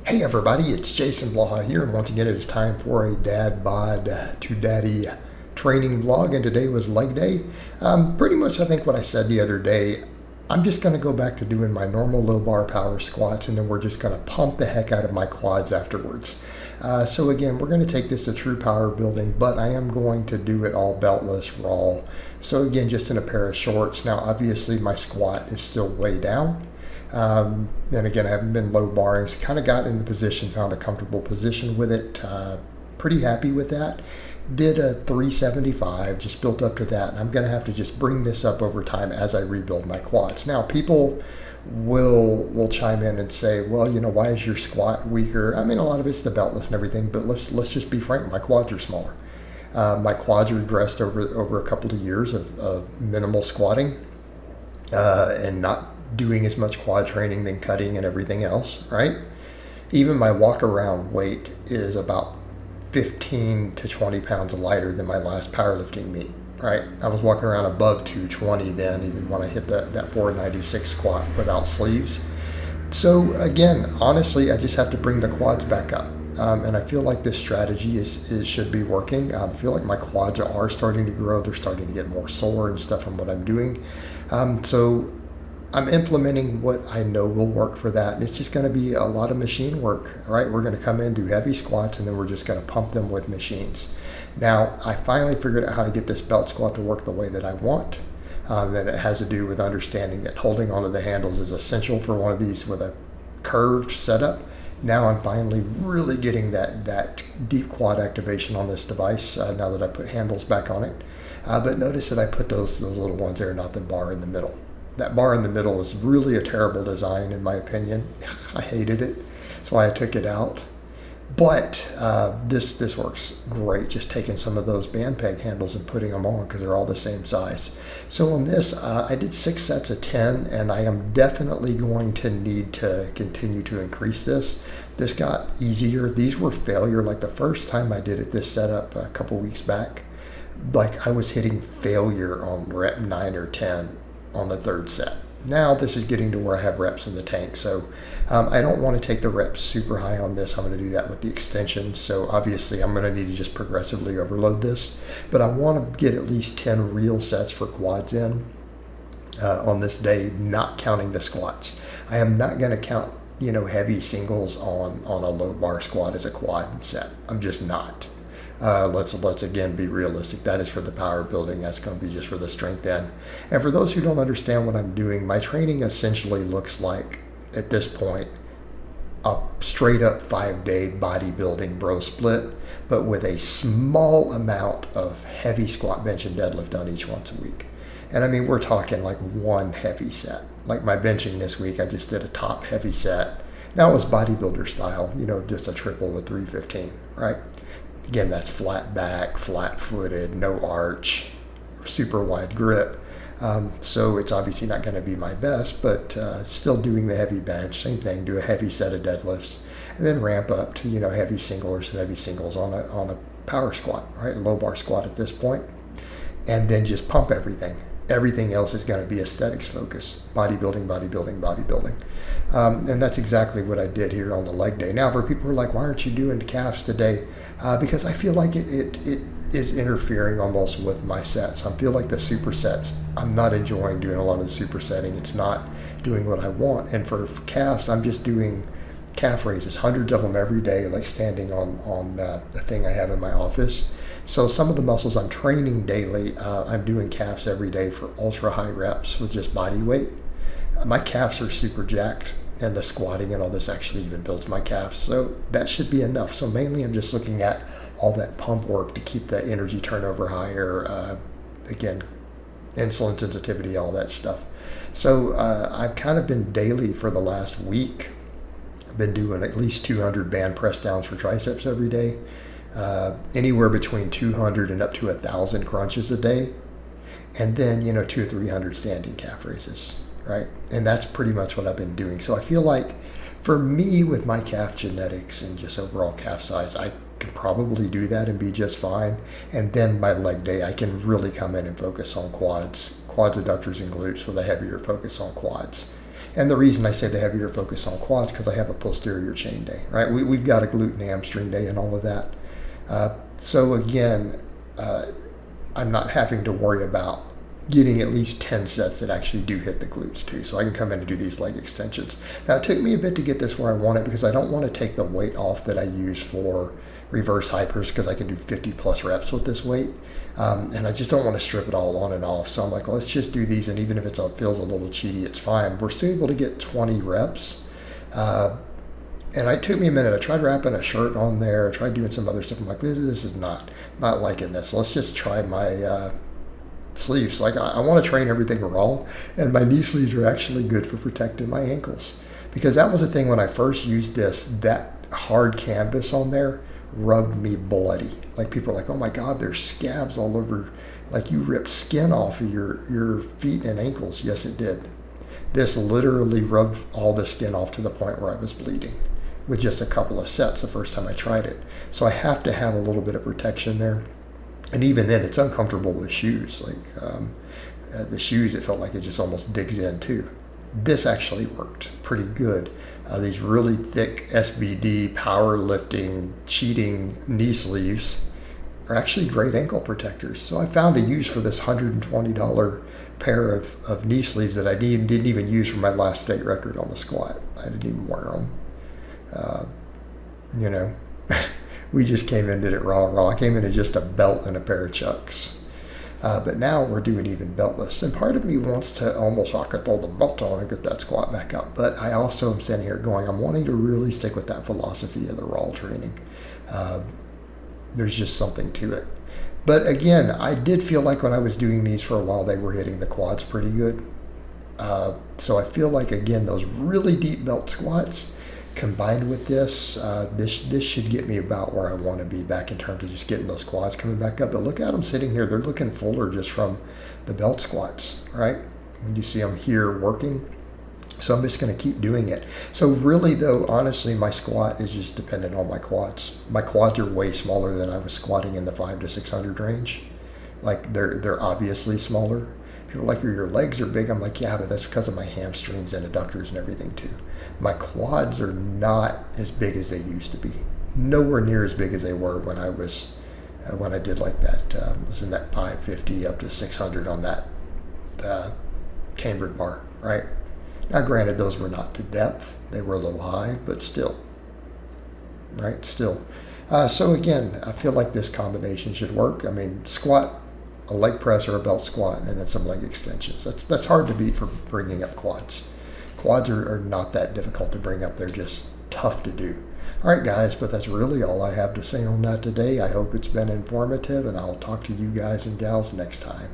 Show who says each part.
Speaker 1: Hey everybody, it's Jason Blaha here, and once again it is time for a Dadbod to Daddy training vlog, and today was leg day. Pretty much I think what I said the other day, I'm just going to go back to doing my normal low bar power squats, and then we're just going to pump the heck out of my quads afterwards. So again, we're going to take this to true power building, but I am going to do it all beltless, raw. So again, just in a pair of shorts. Now obviously my squat is still way down. And again, I haven't been low barring, so kind of got in the position, found a comfortable position with it. Pretty happy with that. Did a 375, just built up to that, and I'm going to have to just bring this up over time as I rebuild my quads. Now, people will chime in and say, well, you know, why is your squat weaker? I mean, a lot of it's the beltless and everything, but let's just be frank, my quads are smaller. My quads regressed over a couple of years of minimal squatting and not doing as much quad training than cutting and everything else, right? Even my walk around weight is about 15 to 20 pounds lighter than my last powerlifting meet, right? I was walking around above 220 then, even when I hit that 496 squat without sleeves. So again, honestly, I just have to bring the quads back up. And I feel like this strategy should be working. I feel like my quads are starting to grow. They're starting to get more sore and stuff from what I'm doing. So I'm implementing what I know will work for that. And it's just going to be a lot of machine work, right? We're going to come in, do heavy squats, and then we're just going to pump them with machines. Now, I finally figured out how to get this belt squat to work the way that I want. That it has to do with understanding that holding onto the handles is essential for one of these with a curved setup. Now I'm finally really getting that deep quad activation on this device now that I put handles back on it. But notice that I put those little ones there, not the bar in the middle. That bar in the middle is really a terrible design, in my opinion. I hated it. That's why I took it out. But this works great, just taking some of those band peg handles and putting them on because they're all the same size. So on this, I did 6 sets of 10, and I am definitely going to need to continue to increase this. This got easier. These were failure. Like the first time I did it, this setup a couple weeks back, like I was hitting failure on rep 9 or 10 on the third set. Now this is getting to where I have reps in the tank, so I don't want to take the reps super high on this. I'm going to do that with the extensions, so obviously I'm going to need to just progressively overload this, but I want to get at least 10 real sets for quads in on this day, not counting the squats. I am not going to count, you know, heavy singles on a low bar squat as a quad set. I'm just not. Let's again be realistic. That is for the power building. That's going to be just for the strength end. And for those who don't understand what I'm doing, my training essentially looks like, at this point, a straight up 5-day bodybuilding bro split, but with a small amount of heavy squat, bench, and deadlift done each once a week. And I mean, we're talking like one heavy set. Like my benching this week, I just did a top heavy set. Now it was bodybuilder style, you know, just a triple with 315, right? Again, that's flat back, flat footed, no arch, super wide grip. So it's obviously not going to be my best, but still doing the heavy bench, same thing, do a heavy set of deadlifts, and then ramp up to, you know, heavy singlers and heavy singles on a power squat, right? A low bar squat at this point, and then just pump everything. Everything else is going to be aesthetics focused, bodybuilding, bodybuilding, bodybuilding. And that's exactly what I did here on the leg day. Now, for people who are like, why aren't you doing calves today? Because I feel like it is interfering almost with my sets. I feel like the supersets, I'm not enjoying doing a lot of the supersetting. It's not doing what I want. And for calves, I'm just doing calf raises, hundreds of them every day, like standing on the thing I have in my office. So some of the muscles I'm training daily, I'm doing calves every day for ultra high reps with just body weight. My calves are super jacked, and the squatting and all this actually even builds my calves. So that should be enough. So mainly I'm just looking at all that pump work to keep that energy turnover higher. Again, insulin sensitivity, all that stuff. So I've kind of been daily for the last week. I've been doing at least 200 band press downs for triceps every day. Anywhere between 200 and up to 1,000 crunches a day, and then, you know, 200 or 300 standing calf raises, right? And that's pretty much what I've been doing. So I feel like for me, with my calf genetics and just overall calf size, I can probably do that and be just fine. And then my leg day, I can really come in and focus on quads, adductors, and glutes with a heavier focus on quads. And the reason I say the heavier focus on quads, because I have a posterior chain day, right? We've got a glute and hamstring day and all of that. So again, I'm not having to worry about getting at least 10 sets that actually do hit the glutes too. So I can come in and do these leg extensions. Now it took me a bit to get this where I want it, because I don't want to take the weight off that I use for reverse hypers, because I can do 50 plus reps with this weight. And I just don't want to strip it all on and off. So I'm like, let's just do these. And even if it feels a little cheaty, it's fine. We're still able to get 20 reps. And it took me a minute. I tried wrapping a shirt on there. I tried doing some other stuff. I'm like, this is not liking this. Let's just try my sleeves. Like, I want to train everything raw, and my knee sleeves are actually good for protecting my ankles, because that was the thing when I first used this. That hard canvas on there rubbed me bloody. Like, people are like, oh my God, there's scabs all over, like you ripped skin off of your feet and ankles. Yes, it did. This literally rubbed all the skin off to the point where I was bleeding with just a couple of sets the first time I tried it. So I have to have a little bit of protection there. And even then, it's uncomfortable with shoes. Like the shoes, it felt like it just almost digs in too. This actually worked pretty good. These really thick SBD powerlifting cheating knee sleeves are actually great ankle protectors. So I found a use for this $120 pair of knee sleeves that I didn't even use for my last state record on the squat. I didn't even wear them. We just came in, did it raw. I came in as just a belt and a pair of chucks. But now we're doing even beltless. And part of me wants to almost, I could throw the belt on and get that squat back up. But I also am sitting here going, I'm wanting to really stick with that philosophy of the raw training. There's just something to it. But again, I did feel like when I was doing these for a while, they were hitting the quads pretty good. So I feel like, again, those really deep belt squats combined with this, this should get me about where I want to be back in terms of just getting those quads coming back up. But look at them sitting here. They're looking fuller just from the belt squats, right? And you see them here working. So I'm just going to keep doing it. So really, though, honestly, my squat is just dependent on my quads. My quads are way smaller than I was squatting in the 500 to 600 range. Like, they're obviously smaller. People are like, your legs are big. I'm like, yeah, but that's because of my hamstrings and adductors and everything too. My quads are not as big as they used to be. Nowhere near as big as they were when I was, when I did like that, was in that 550 up to 600 on that cambered bar, right? Now, granted, those were not to depth. They were a little high, but still, right? Still. So again, I feel like this combination should work. I mean, squat, a leg press or a belt squat, and then some leg extensions. That's hard to beat for bringing up quads. Quads are not that difficult to bring up. They're just tough to do. All right, guys, but that's really all I have to say on that today. I hope it's been informative, and I'll talk to you guys and gals next time.